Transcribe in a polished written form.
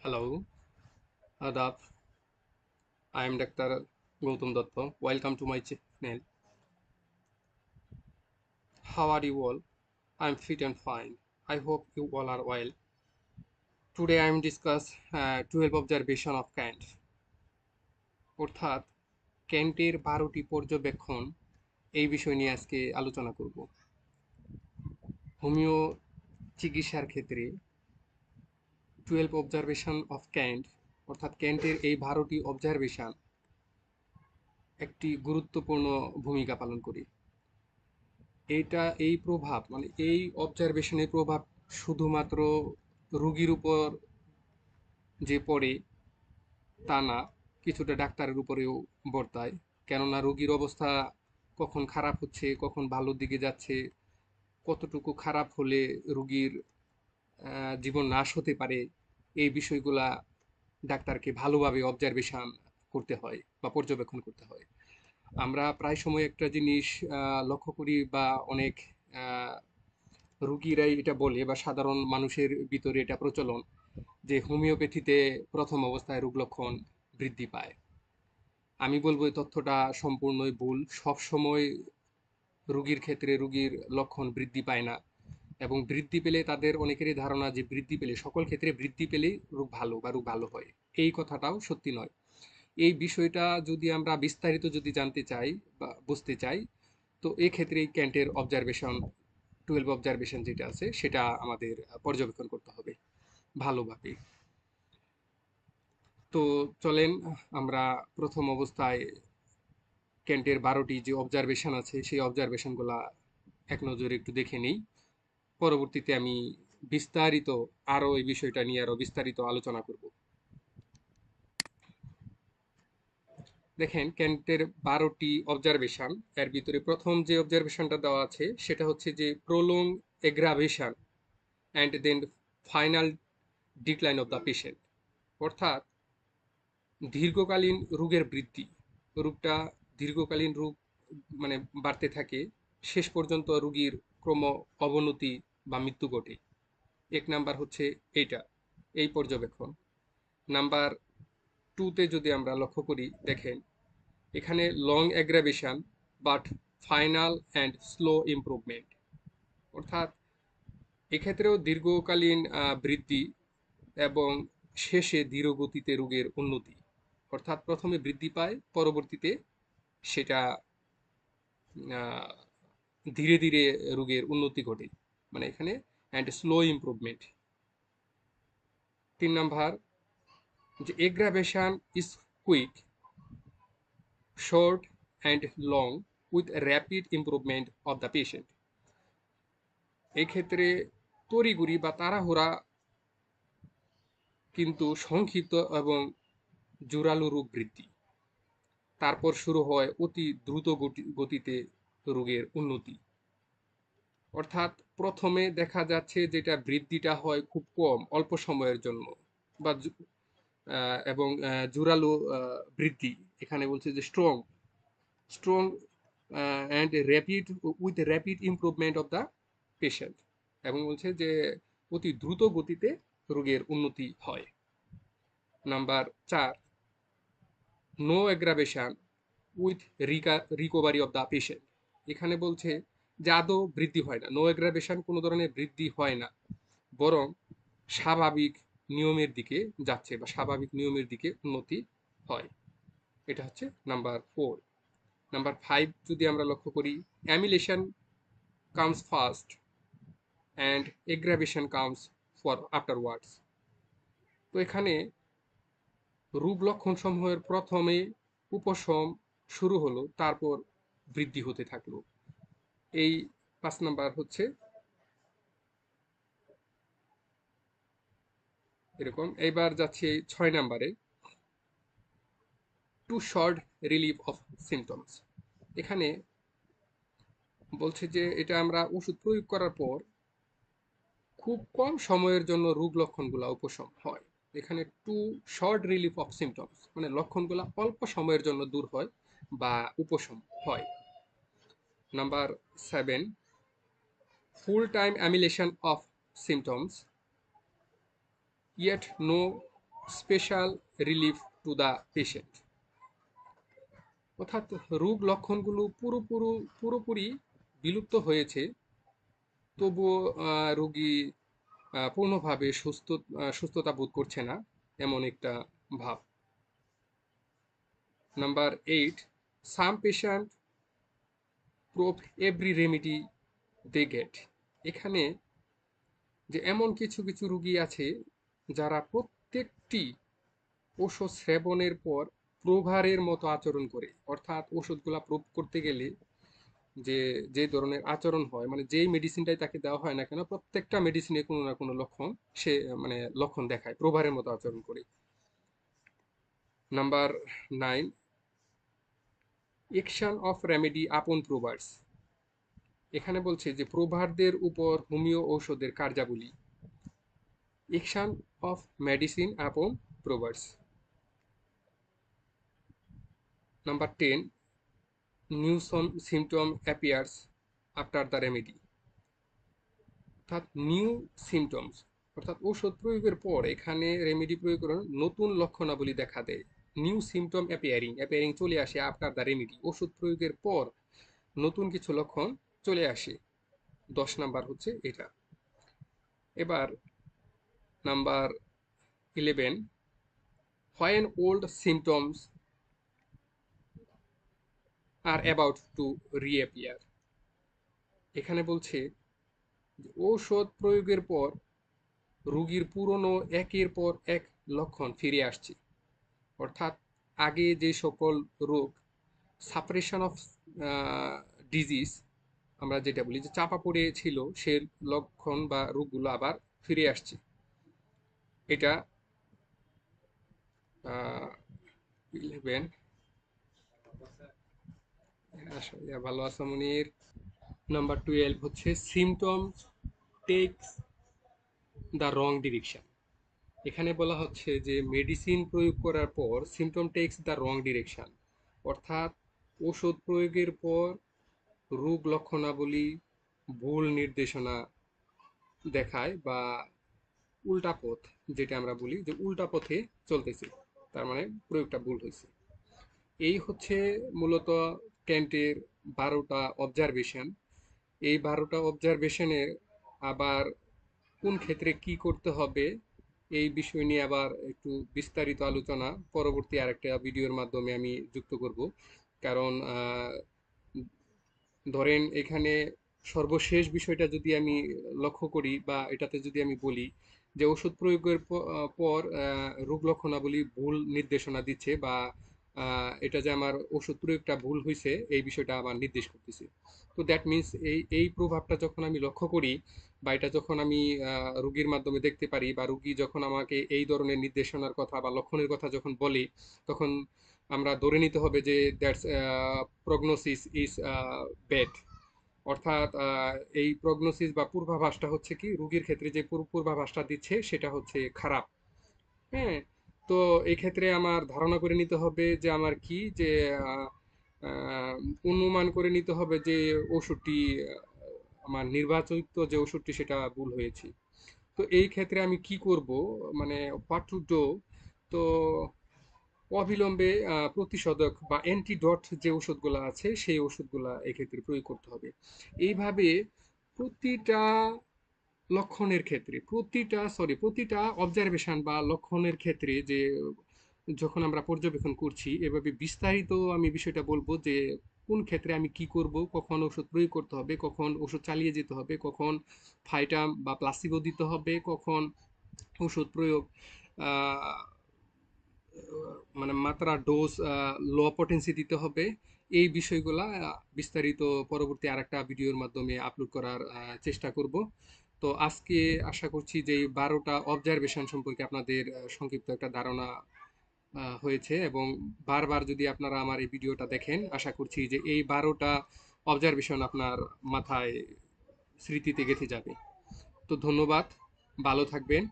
Hello, Adab. I am Dr. Gautam Datta. Welcome to my channel. How are you all? I am fit and fine. I hope you all are well. Today I am discuss 12 observation of Kant. অর্থাৎ ক্যান্টের 12টি পর্যবেক্ষণ এই বিষয় নিয়ে আজকে আলোচনা করব। Homeo চিকিৎসার ক্ষেত্রে 12 অবজারভেশন অফ ক্যান্ট অর্থাৎ ক্যান্টের এই 12টি অবজারভেশন একটি গুরুত্বপূর্ণ ভূমিকা পালন করে। এই প্রভাব মানে এই অবজারভেশনের প্রভাব শুধুমাত্র রুগীর উপর যে পড়ে তা না, কিছুটা ডাক্তারের উপরেও বর্তায়। কেননা রুগীর অবস্থা কখন খারাপ হচ্ছে, কখন ভালোর দিকে যাচ্ছে, কতটুকু খারাপ হলে রুগীর জীবন নাশ হতে পারে, এই বিষয়গুলা ডাক্তারকে ভালোভাবে অবজারভেশন করতে হয় বা পর্যবেক্ষণ করতে হয়। আমরা প্রায় সময় একটা জিনিস লক্ষ্য করি বা অনেক আহ, রুগীরাই এটা বলে বা সাধারণ মানুষের ভিতরে এটা প্রচলন যে হোমিওপ্যাথিতে প্রথম অবস্থায় রোগ লক্ষণ বৃদ্ধি পায়। আমি বলবো এই তথ্যটা সম্পূর্ণই ভুল। সব সময় রুগীর ক্ষেত্রে রুগীর লক্ষণ বৃদ্ধি পায় না, এবং বৃদ্ধি পেলে তাদের অনেকেরই ধারণা যে বৃদ্ধি পেলে সকল ক্ষেত্রে বৃদ্ধি পেলেই রোগ ভালো বা রোগ ভালো হয়। এই কথাটাও সত্যি নয়। এই বিষয়টা যদি আমরা বিস্তারিত যদি জানতে চাই বা বুঝতে চাই, তো এক্ষেত্রে ক্যান্টের অবজারভেশন 12 অবজারভেশন যেটা আছে সেটা আমাদের পর্যবেক্ষণ করতে হবে ভালোভাবে। তো চলেন আমরা প্রথম অবস্থায় ক্যান্টের 12টি যে অবজারভেশন আছে সেই অবজারভেশনগুলা এক নজরে একটু দেখে নিই। পরবর্তীতে আমি বিস্তারিত আরো এই বিষয়টা নিয়ে আরো বিস্তারিত আলোচনা করব। দেখেন ক্যান্টের 12টি অবজারভেশন, এর ভিতরে প্রথম যে অবজারভেশনটা দেওয়া আছে সেটা হচ্ছে যে prolong aggravation and then final decline of the patient. অর্থাৎ দীর্ঘকালীন রোগের বৃদ্ধি, রোগটা দীর্ঘকালীন রোগ মানে বাড়তে থাকে, শেষ পর্যন্ত রোগীর ক্রম অবনতি বা মৃত্যু ঘটে। এক নাম্বার হচ্ছে এইটা, এই পর্যবেক্ষণ। নাম্বার টুতে যদি আমরা লক্ষ্য করি, দেখেন এখানে long aggravation but final and slow improvement. অর্থাৎ এক্ষেত্রেও দীর্ঘকালীন বৃদ্ধি এবং শেষে ধীরগতিতে রোগের উন্নতি। অর্থাৎ প্রথমে বৃদ্ধি পায়, পরবর্তীতে সেটা আহ, ধীরে ধীরে রোগের উন্নতি ঘটে, মানে এখানে অ্যান্ড স্লো ইমপ্রুভমেন্ট। 3 নাম্বার যে aggravation is quick, short and long with rapid improvement of the patient. এক্ষেত্রে তড়িঘড়ি বা তাড়াহুড়া কিন্তু সংক্ষিপ্ত এবং জোরালো রোগ বৃদ্ধি, তারপর শুরু হয় অতি দ্রুত গতিতে রোগের উন্নতি। অর্থাৎ প্রথমে দেখা যাচ্ছে যেটা বৃদ্ধিটা হয় খুব কম অল্প সময়ের জন্য বা এবং জোরালো বৃদ্ধি। এখানে বলছে যে strong strong and rapid with rapid improvement of the patient, এবং বলছে যে অতি দ্রুত গতিতে রোগের উন্নতি হয়। Number 4, no aggravation with recovery of the patient. এখানে বলছে যে আদৌ বৃদ্ধি হয় না, নো অ্যাগ্রাভেশন, কোনো ধরনের বৃদ্ধি হয় না, বরং স্বাভাবিক নিয়মের দিকে যাচ্ছে বা স্বাভাবিক নিয়মের দিকে উন্নতি হয়। এটা হচ্ছে নাম্বার 4। নাম্বার 5 যদি আমরা লক্ষ্য করি, amelioration comes first and aggravation comes for afterwards. তো এখানে রোগ লক্ষণ সমূহের প্রথমে উপশম শুরু হলো, তারপর বৃদ্ধি হতে থাকলো। এই 5 নাম্বার হচ্ছে এরকম। এইবার যাচ্ছি 6 নাম্বারে, too short relief of symptoms. এখানে বলছে যে এটা আমরা ওষুধ প্রয়োগ করার পর খুব কম সময়ের জন্য রোগ লক্ষণগুলো উপশম হয়। এখানে too short relief of symptoms মানে লক্ষণগুলো অল্প সময়ের জন্য দূর হয় বা উপশম হয়। Number 7, full time annihilation of symptoms, yet no special relief to the patient. অর্থাৎ রোগ লক্ষণগুলো পুরোপুরি বিলুপ্ত হয়েছে, তবুও রোগী পূর্ণভাবে সুস্থতা বোধ করছে না, এমন একটা ভাব। Number 8, some patient prove every remedy they get. এখানে যে এমন কিছু কিছু রোগী আছে যারা প্রত্যেকটি ওষুধ সেবনের পর প্রভারের মতো আচরণ করে। অর্থাৎ ওষুধগুলা প্রুভ করতে গেলে যে যে ধরনের আচরণ হয়, মানে যেই মেডিসিনটাই তাকে দেওয়া হয় না কেন, প্রত্যেকটা মেডিসিনে কোনো না কোনো লক্ষণ সে মানে লক্ষণ দেখায়, প্রভারের মতো আচরণ করে। নাম্বার 9, অ্যাকশন অফ রেমেডি আপন প্রোভার্স। এখানে বলছে যে প্রোভারদের উপর হোমিও ঔষধের কার্যাবলী। অ্যাকশন অফ মেডিসিন আপন প্রোভার্স। Number 10, new symptom appears after the remedy. অর্থাৎ নিউ সিমটমস, অর্থাৎ ওষুধ প্রয়োগের পর এখানে রেমেডি প্রয়োগ করার নতুন লক্ষণাবলী দেখা দেয়। নিউ সিমটম অ্যাপিয়ারিং চলে আসে আফটার দ্য রেমেডি, ওষুধ প্রয়োগের পর নতুন কিছু লক্ষণ চলে আসে। 10 নাম্বার হচ্ছে এটা। এবার number 11, when old symptoms are about to reappear. এখানে বলছে ঔষধ প্রয়োগের পর রোগীর পুরনো একের পর এক লক্ষণ ফিরে আসছে। অর্থাৎ আগে যে সকল রোগ, সাপ্রেশন অফ ডিজিজ আমরা যেটা বলি, যে চাপা পড়েছিল, সে লক্ষণ বা রোগগুলো আবার ফিরে আসছে। এটা 11। ভালো আছো মনির। নাম্বার 12 হচ্ছে symptoms tax the wrong direction. এখানে বলা হচ্ছে যে মেডিসিন প্রয়োগ করার পর symptom tax the wrong direction, অর্থাৎ ওষুধ প্রয়োগের পর রোগ লক্ষণাবলী ভুল নির্দেশনা দেখায়, বা উল্টা পথ, যেটা আমরা বলি যে উল্টা পথে চলতেছে, তার মানে প্রয়োগটা ভুল হয়েছে। এই হচ্ছে মূলত ক্যান্টের 12টা অবজারভেশন। এই 12টা অবজারভেশনের আবার কোন ক্ষেত্রে কি করতে হবে এই বিষয় নিয়ে আবার একটু বিস্তারিত আলোচনা পরবর্তী আরেকটা ভিডিওর মাধ্যমে আমি যুক্ত করব। কারণ ধরেন এখানে সর্বশেষ বিষয়টা যদি আমি লক্ষ্য করি বা এটাতে যদি আমি বলি যে ওষুধ প্রয়োগের পর রোগ লক্ষণাবলী ভুল নির্দেশনা দিচ্ছে, বা এটা যে আমার ওষুধ প্রয়োগটা ভুল হয়েছে এই বিষয়টা আবার নির্দেশ করতেছে। তো দ্যাট মিনস এই প্রভাবটা যখন আমি লক্ষ্য করি, বা এটা যখন আমি রোগীর মাধ্যমে দেখতে পারি, বা রোগী যখন আমাকে এই ধরনের নির্দেশনার কথা বা লক্ষণের কথা যখন বলে, তখন আমরা ধরে নিতে হবে যে দ্যাটস প্রগনোসিস ইজ ব্যাড। অর্থাৎ এই প্রগনোসিস বা পূর্বাভাসটা হচ্ছে কি, রোগীর ক্ষেত্রে যে পূর্বাভাসটা দিচ্ছে সেটা হচ্ছে খারাপ। হ্যাঁ, তো এই ক্ষেত্রে আমার ধারণা করে নিতে হবে যে আমার কি, যে আহ, আহ, অনুমান করে নিতে হবে যে ওষুধটি আমার নির্বাচিত যে ওষুধটি সেটা ভুল হয়েছে। তো এই ক্ষেত্রে আমি কি করব, মানে হোয়াট টু ডু। তো অবিলম্বে প্রতিষেধক বা অ্যান্টিডট যে ওষুধগুলো আছে সেই ওষুধগুলা এক্ষেত্রে প্রয়োগ করতে হবে। এইভাবে প্রতিটা লক্ষণের ক্ষেত্রে, প্রতিটা অবজারভেশন বা লক্ষণের ক্ষেত্রে যে যখন আমরা পর্যবেক্ষণ করছি, এভাবে বিস্তারিত আমি বিষয়টা বলবো যে কোন ক্ষেত্রে আমি কি করব, কখন ওষুধ প্রয়োগ করতে হবে, কখন ওষুধ চালিয়ে যেতে হবে, কখন ফাইটাম বা প্লাসিবো দিতে হবে, কখন ওষুধ প্রয়োগ আহ, মানে মাত্রা ডোজ লো পটেন্সি দিতে হবে। এই বিষয়গুলা বিস্তারিত পরবর্তী আরেকটা ভিডিওর মাধ্যমে আপলোড করার চেষ্টা করব। তো আজকে আশা করছি যে এই 12টা অবজারভেশন সম্পর্কে আপনাদের সংক্ষিপ্ত একটা ধারণা হয়েছে, এবং বারবার যদি আপনারা আমার এই ভিডিওটা দেখেন, আশা করছি যে এই 12টা অবজারভেশন আপনার মাথায় স্মৃতিতে গেঁথে যাবে। তো ধন্যবাদ, ভালো থাকবেন।